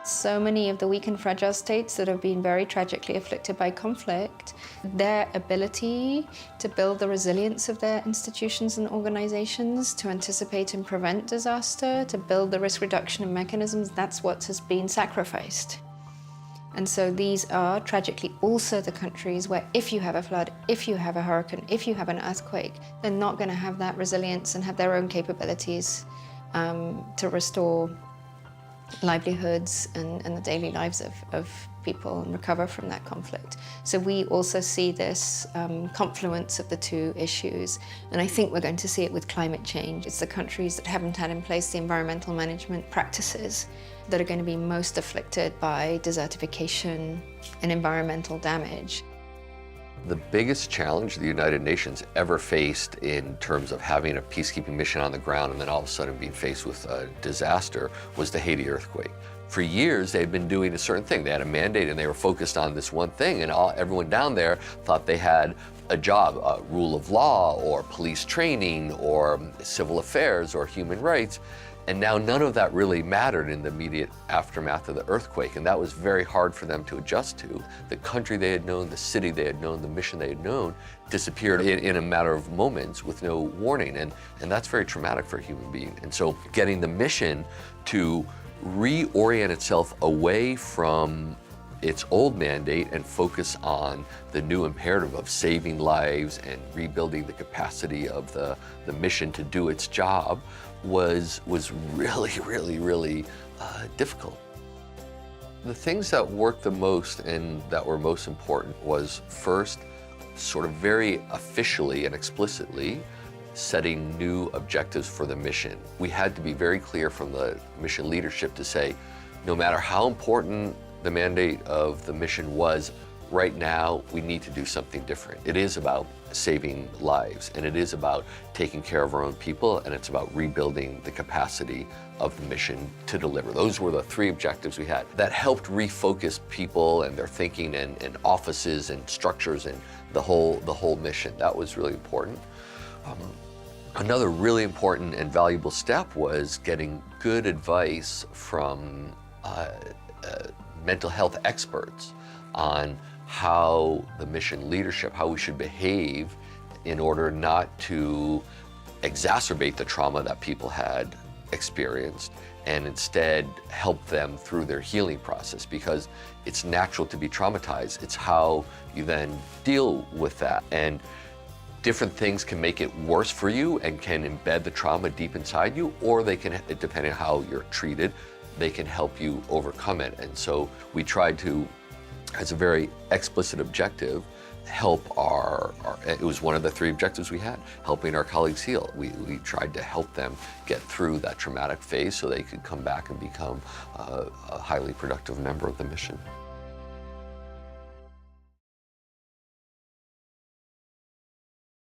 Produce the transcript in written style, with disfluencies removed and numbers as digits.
So many of the weak and fragile states that have been very tragically afflicted by conflict, their ability to build the resilience of their institutions and organizations, to anticipate and prevent disaster, to build the risk reduction mechanisms, that's what has been sacrificed. And so these are tragically also the countries where if you have a flood, if you have a hurricane, if you have an earthquake, they're not going to have that resilience and have their own capabilities to restore livelihoods and the daily lives of people and recover from that conflict. So we also see this confluence of the two issues, and I think we're going to see it with climate change. It's the countries that haven't had in place the environmental management practices that are going to be most afflicted by desertification and environmental damage. The biggest challenge the United Nations ever faced in terms of having a peacekeeping mission on the ground and then all of a sudden being faced with a disaster was the Haiti earthquake. For years, they'd been doing a certain thing. They had a mandate and they were focused on this one thing, and everyone down there thought they had a job, rule of law or police training or civil affairs or human rights. And now none of that really mattered in the immediate aftermath of the earthquake, and that was very hard for them to adjust to. The country they had known, the city they had known, the mission they had known disappeared in a matter of moments with no warning, and that's very traumatic for a human being. And so getting the mission to reorient itself away from its old mandate and focus on the new imperative of saving lives and rebuilding the capacity of the mission to do its job was really difficult. The things that worked the most and that were most important was first, sort of very officially and explicitly, setting new objectives for the mission. We had to be very clear from the mission leadership to say, no matter how important the mandate of the mission was, right now we need to do something different. It is about saving lives, and it is about taking care of our own people, and it's about rebuilding the capacity of the mission to deliver. Those were the three objectives we had. That helped refocus people and their thinking and offices and structures and the whole mission. That was really important. Another really important and valuable step was getting good advice from mental health experts on how the mission leadership, how we should behave in order not to exacerbate the trauma that people had experienced, and instead help them through their healing process, because it's natural to be traumatized. It's how you then deal with that. And different things can make it worse for you and can embed the trauma deep inside you, or they can, depending on how you're treated, they can help you overcome it. And so we tried to, as a very explicit objective, help it was one of the three objectives we had, helping our colleagues heal. We tried to help them get through that traumatic phase so they could come back and become a highly productive member of the mission.